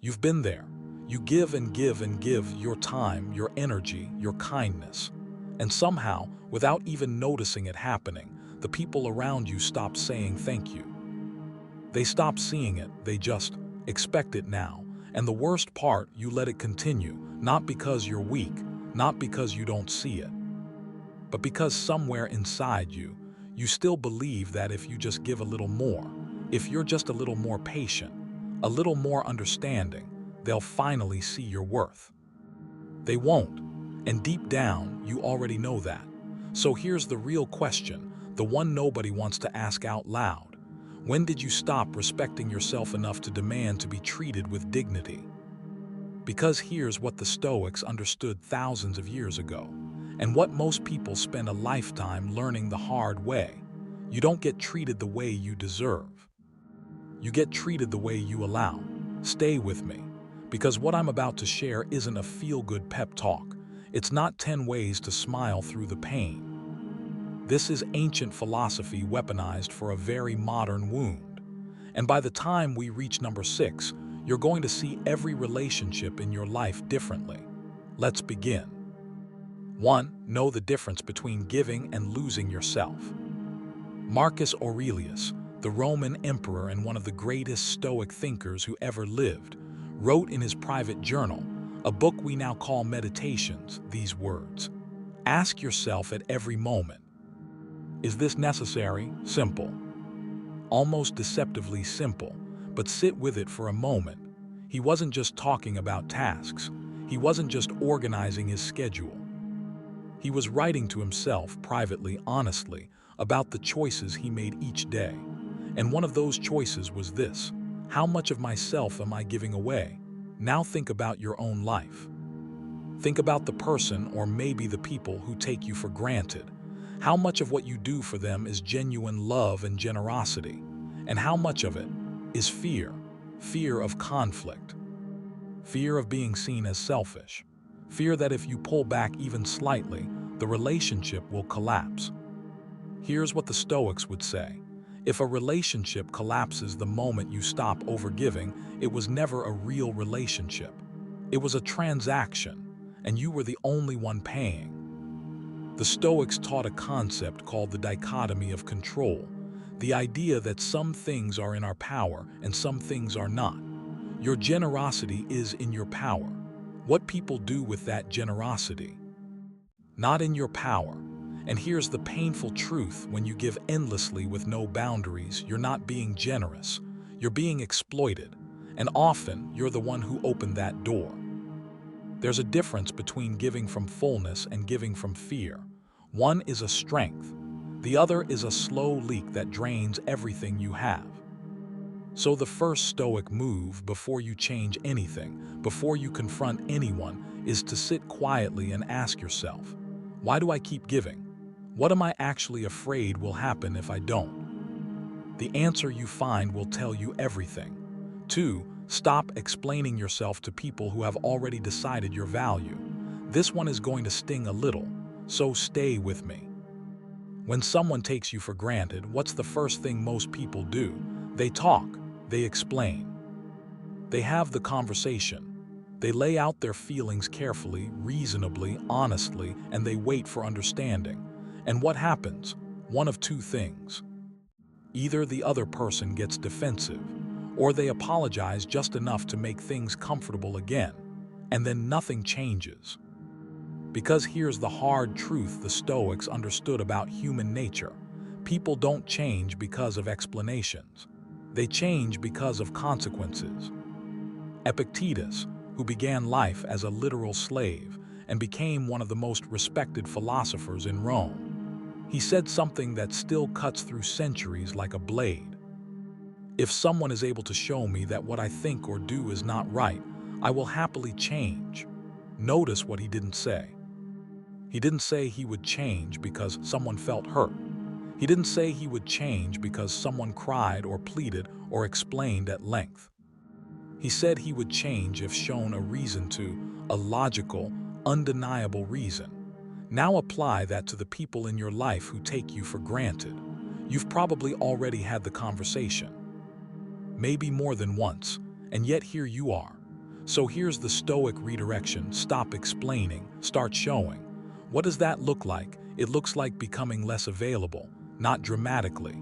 You've been there. You give and give and give your time, your energy, your kindness. And somehow, without even noticing it happening, the people around you stop saying thank you. They stop seeing it, they just expect it now. And the worst part, you let it continue, not because you're weak, not because you don't see it, but because somewhere inside you, you still believe that if you just give a little more, if you're just a little more patient, a little more understanding, they'll finally see your worth. They won't, and deep down, you already know that. So here's the real question, the one nobody wants to ask out loud. When did you stop respecting yourself enough to demand to be treated with dignity? Because here's what the Stoics understood thousands of years ago, and what most people spend a lifetime learning the hard way. You don't get treated the way you deserve. You get treated the way you allow. Stay with me, because what I'm about to share isn't a feel-good pep talk. It's not 10 ways to smile through the pain. This is ancient philosophy weaponized for a very modern wound. And by the time we reach number 6, you're going to see every relationship in your life differently. Let's begin. 1. Know the difference between giving and losing yourself. Marcus Aurelius, the Roman emperor and one of the greatest Stoic thinkers who ever lived, wrote in his private journal, a book we now call Meditations, these words. Ask yourself at every moment, is this necessary? Simple. Almost deceptively simple, but sit with it for a moment. He wasn't just talking about tasks. He wasn't just organizing his schedule. He was writing to himself privately, honestly, about the choices he made each day. And one of those choices was this: how much of myself am I giving away? Now think about your own life. Think about the person or maybe the people who take you for granted. How much of what you do for them is genuine love and generosity? And how much of it is fear? Fear of conflict. Fear of being seen as selfish. Fear that if you pull back even slightly, the relationship will collapse. Here's what the Stoics would say. If a relationship collapses the moment you stop overgiving, it was never a real relationship. It was a transaction, and you were the only one paying. The Stoics taught a concept called the dichotomy of control, the idea that some things are in our power and some things are not. Your generosity is in your power. What people do with that generosity, not in your power. And here's the painful truth: when you give endlessly with no boundaries, you're not being generous. You're being exploited. And often, you're the one who opened that door. There's a difference between giving from fullness and giving from fear. One is a strength. The other is a slow leak that drains everything you have. So the first Stoic move before you change anything, before you confront anyone, is to sit quietly and ask yourself, why do I keep giving? What am I actually afraid will happen if I don't? The answer you find will tell you everything. 2. Stop explaining yourself to people who have already decided your value. This one is going to sting a little, so stay with me. When someone takes you for granted, what's the first thing most people do? They talk, they explain. They have the conversation. They lay out their feelings carefully, reasonably, honestly, and they wait for understanding. And what happens? One of two things. Either the other person gets defensive, or they apologize just enough to make things comfortable again, and then nothing changes. Because here's the hard truth the Stoics understood about human nature. People don't change because of explanations. They change because of consequences. Epictetus, who began life as a literal slave and became one of the most respected philosophers in Rome, he said something that still cuts through centuries like a blade. If someone is able to show me that what I think or do is not right, I will happily change. Notice what he didn't say. He didn't say he would change because someone felt hurt. He didn't say he would change because someone cried or pleaded or explained at length. He said he would change if shown a reason to, a logical, undeniable reason. Now apply that to the people in your life who take you for granted. You've probably already had the conversation. Maybe more than once, and yet here you are, So here's the Stoic redirection: stop explaining, start showing. What does that look like? It looks like becoming less available, not dramatically,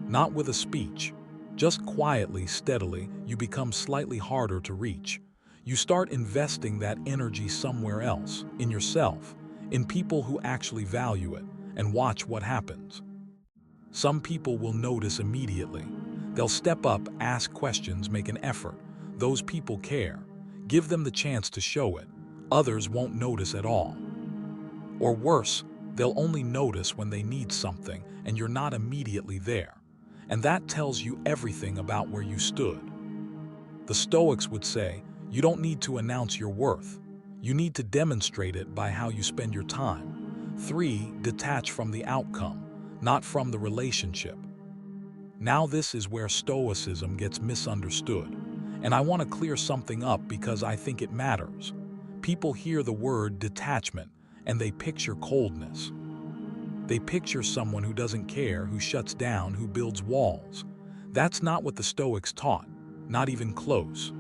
not with a speech. Just quietly, steadily, you become slightly harder to reach. You start investing that energy somewhere else, in yourself, in people who actually value it, and watch what happens. Some people will notice immediately. They'll step up, ask questions, make an effort. Those people care. Give them the chance to show it. Others won't notice at all. Or worse, they'll only notice when they need something and you're not immediately there. And that tells you everything about where you stood. The Stoics would say, you don't need to announce your worth. You need to demonstrate it by how you spend your time. 3. Detach from the outcome, not from the relationship. Now this is where Stoicism gets misunderstood. And I want to clear something up because I think it matters. People hear the word detachment and they picture coldness. They picture someone who doesn't care, who shuts down, who builds walls. That's not what the Stoics taught, not even close.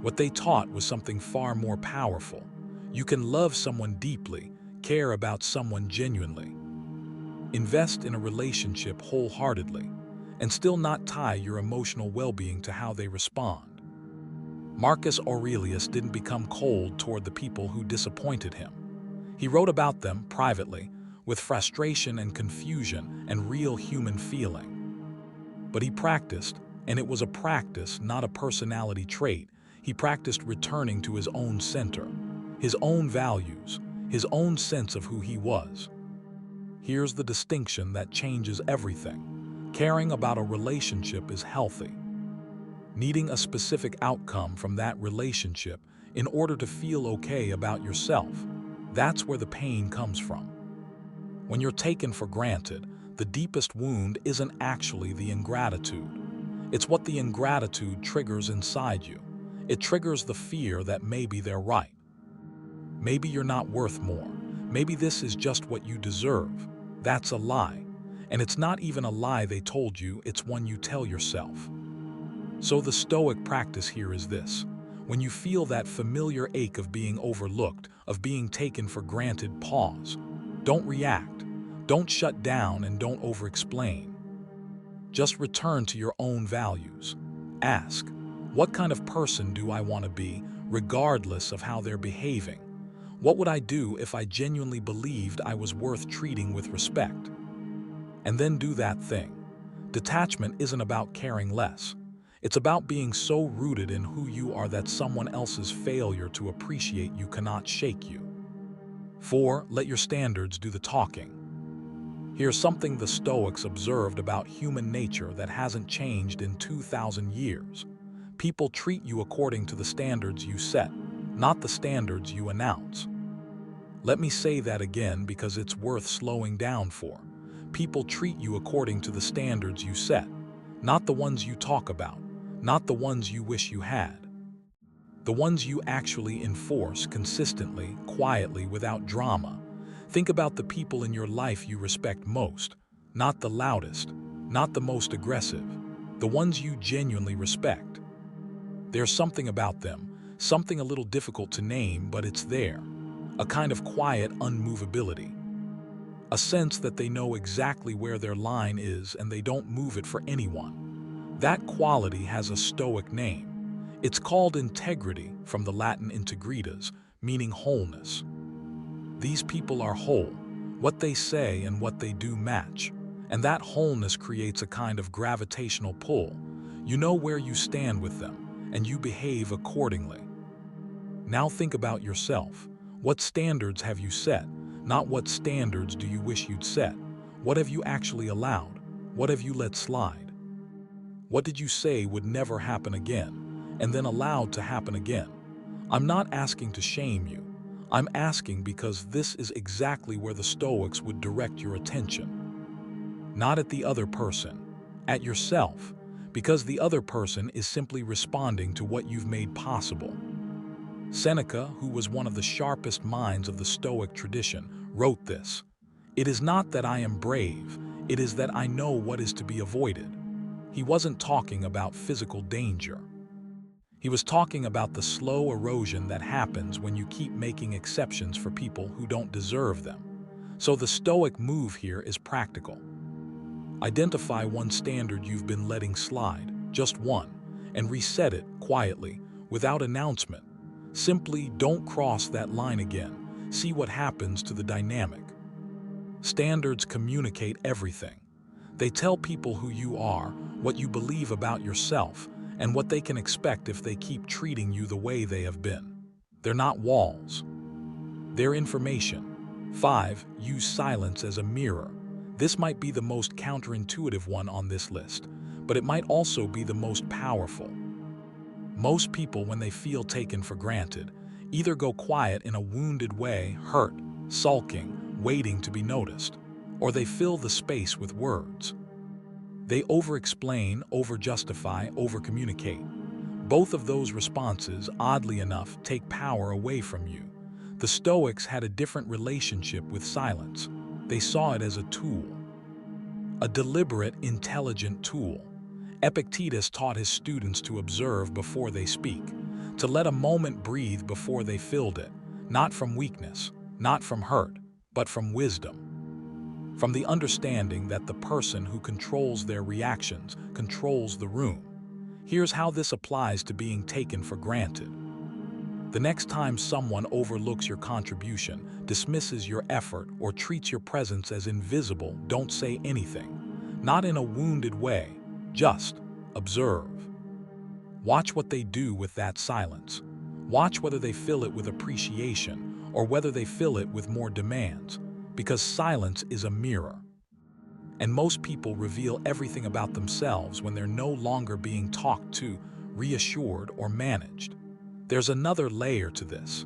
What they taught was something far more powerful. You can love someone deeply, care about someone genuinely, invest in a relationship wholeheartedly, and still not tie your emotional well-being to how they respond. Marcus Aurelius didn't become cold toward the people who disappointed him. He wrote about them privately, with frustration and confusion and real human feeling. But he practiced, and it was a practice, not a personality trait. He practiced returning to his own center, his own values, his own sense of who he was. Here's the distinction that changes everything. Caring about a relationship is healthy. Needing a specific outcome from that relationship in order to feel okay about yourself, that's where the pain comes from. When you're taken for granted, the deepest wound isn't actually the ingratitude. It's what the ingratitude triggers inside you. It triggers the fear that maybe they're right. Maybe you're not worth more. Maybe this is just what you deserve. That's a lie. And it's not even a lie they told you, it's one you tell yourself. So the Stoic practice here is this. When you feel that familiar ache of being overlooked, of being taken for granted, pause. Don't react. Don't shut down and don't over-explain. Just return to your own values. Ask, what kind of person do I want to be, regardless of how they're behaving? What would I do if I genuinely believed I was worth treating with respect? And then do that thing. Detachment isn't about caring less. It's about being so rooted in who you are that someone else's failure to appreciate you cannot shake you. 4. Let your standards do the talking. Here's something the Stoics observed about human nature that hasn't changed in 2,000 years. People treat you according to the standards you set, not the standards you announce. Let me say that again because it's worth slowing down for. People treat you according to the standards you set, not the ones you talk about, not the ones you wish you had. The ones you actually enforce consistently, quietly, without drama. Think about the people in your life you respect most, not the loudest, not the most aggressive, the ones you genuinely respect. There's something about them, something a little difficult to name, but it's there. A kind of quiet unmovability. A sense that they know exactly where their line is and they don't move it for anyone. That quality has a Stoic name. It's called integrity, from the Latin integritas, meaning wholeness. These people are whole. What they say and what they do match. And that wholeness creates a kind of gravitational pull. You know where you stand with them, and you behave accordingly. Now think about yourself. What standards have you set? Not what standards do you wish you'd set. What have you actually allowed? What have you let slide? What did you say would never happen again, and then allowed to happen again? I'm not asking to shame you. I'm asking because this is exactly where the Stoics would direct your attention. Not at the other person, at yourself, because the other person is simply responding to what you've made possible. Seneca, who was one of the sharpest minds of the Stoic tradition, wrote this: "It is not that I am brave, it is that I know what is to be avoided." He wasn't talking about physical danger. He was talking about the slow erosion that happens when you keep making exceptions for people who don't deserve them. So the Stoic move here is practical. Identify one standard you've been letting slide, just one, and reset it quietly, without announcement. Simply don't cross that line again. See what happens to the dynamic. Standards communicate everything. They tell people who you are, what you believe about yourself, and what they can expect if they keep treating you the way they have been. They're not walls. They're information. 5. Use silence as a mirror. This might be the most counterintuitive one on this list, but it might also be the most powerful. Most people, when they feel taken for granted, either go quiet in a wounded way, hurt, sulking, waiting to be noticed, or they fill the space with words. They over-explain, over-justify, over-communicate. Both of those responses, oddly enough, take power away from you. The Stoics had a different relationship with silence. They saw it as a tool. A deliberate, intelligent tool. Epictetus taught his students to observe before they speak, to let a moment breathe before they filled it, not from weakness, not from hurt, but from wisdom. From the understanding that the person who controls their reactions controls the room. Here's how this applies to being taken for granted. The next time someone overlooks your contribution, dismisses your effort, or treats your presence as invisible, don't say anything. Not in a wounded way, just observe. Watch what they do with that silence. Watch whether they fill it with appreciation or whether they fill it with more demands, because silence is a mirror. And most people reveal everything about themselves when they're no longer being talked to, reassured, or managed. There's another layer to this.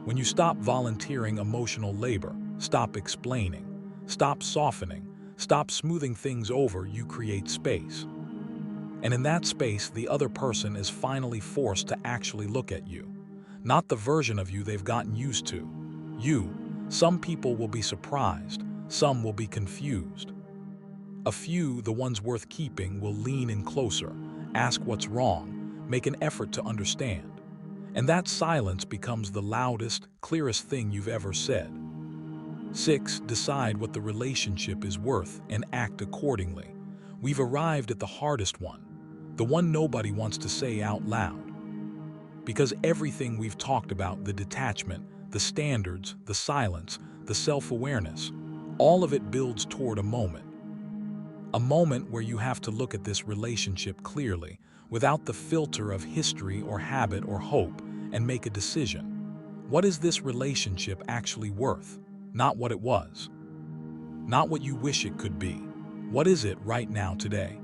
When you stop volunteering emotional labor, stop explaining, stop softening, stop smoothing things over, you create space. And in that space, the other person is finally forced to actually look at you, not the version of you they've gotten used to. Some people will be surprised, some will be confused. A few, the ones worth keeping, will lean in closer, ask what's wrong, make an effort to understand. And that silence becomes the loudest, clearest thing you've ever said. 6. Decide what the relationship is worth and act accordingly. We've arrived at the hardest one, the one nobody wants to say out loud. Because everything we've talked about, the detachment, the standards, the silence, the self-awareness, all of it builds toward a moment. A moment where you have to look at this relationship clearly, without the filter of history or habit or hope, and make a decision. What is this relationship actually worth? Not what it was. Not what you wish it could be. What is it right now today?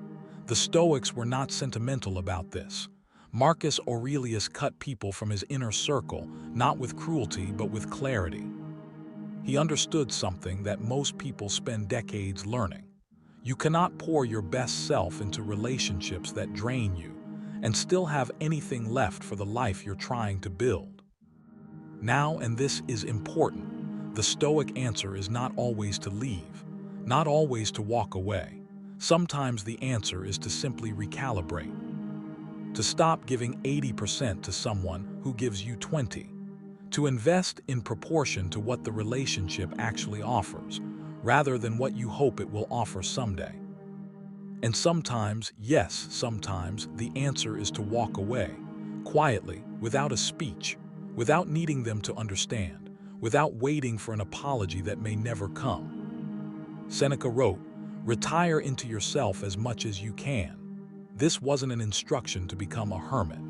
The Stoics were not sentimental about this. Marcus Aurelius cut people from his inner circle, not with cruelty but with clarity. He understood something that most people spend decades learning. You cannot pour your best self into relationships that drain you and still have anything left for the life you're trying to build. Now, and this is important, the Stoic answer is not always to leave, not always to walk away. Sometimes the answer is to simply recalibrate. To stop giving 80% to someone who gives you 20. To invest in proportion to what the relationship actually offers, rather than what you hope it will offer someday. And sometimes, yes, sometimes, the answer is to walk away, quietly, without a speech, without needing them to understand, without waiting for an apology that may never come. Seneca wrote, "Retire into yourself as much as you can." This wasn't an instruction to become a hermit.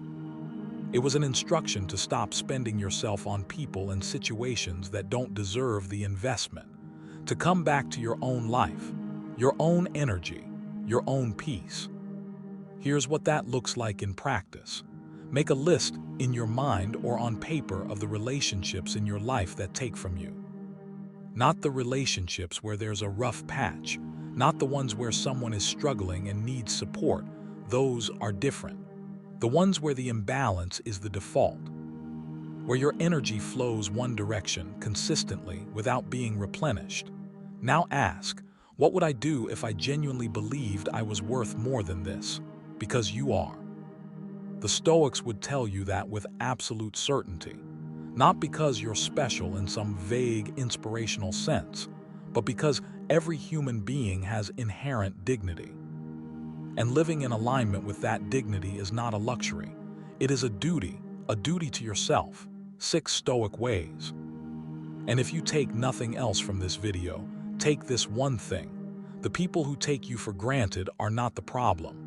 It was an instruction to stop spending yourself on people and situations that don't deserve the investment, to come back to your own life, your own energy, your own peace. Here's what that looks like in practice. Make a list in your mind or on paper of the relationships in your life that take from you. Not the relationships where there's a rough patch, not the ones where someone is struggling and needs support. Those are different. The ones where the imbalance is the default, where your energy flows one direction consistently without being replenished. Now ask, what would I do if I genuinely believed I was worth more than this? Because you are. The Stoics would tell you that with absolute certainty, not because you're special in some vague inspirational sense, but because every human being has inherent dignity. And living in alignment with that dignity is not a luxury. It is a duty to yourself. 6 Stoic ways. And if you take nothing else from this video, take this one thing. The people who take you for granted are not the problem.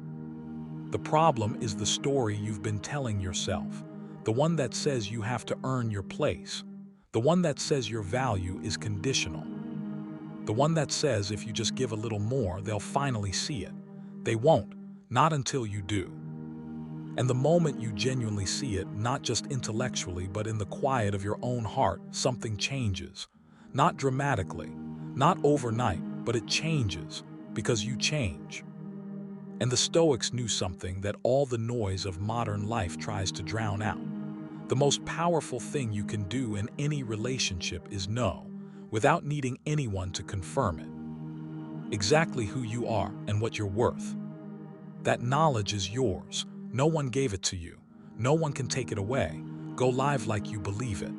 The problem is the story you've been telling yourself, the one that says you have to earn your place, the one that says your value is conditional, the one that says if you just give a little more, they'll finally see it. They won't, not until you do. And the moment you genuinely see it, not just intellectually, but in the quiet of your own heart, something changes. Not dramatically, not overnight, but it changes because you change. And the Stoics knew something that all the noise of modern life tries to drown out. The most powerful thing you can do in any relationship is know, without needing anyone to confirm it, exactly who you are and what you're worth. That knowledge is yours. No one gave it to you. No one can take it away. Go live like you believe it.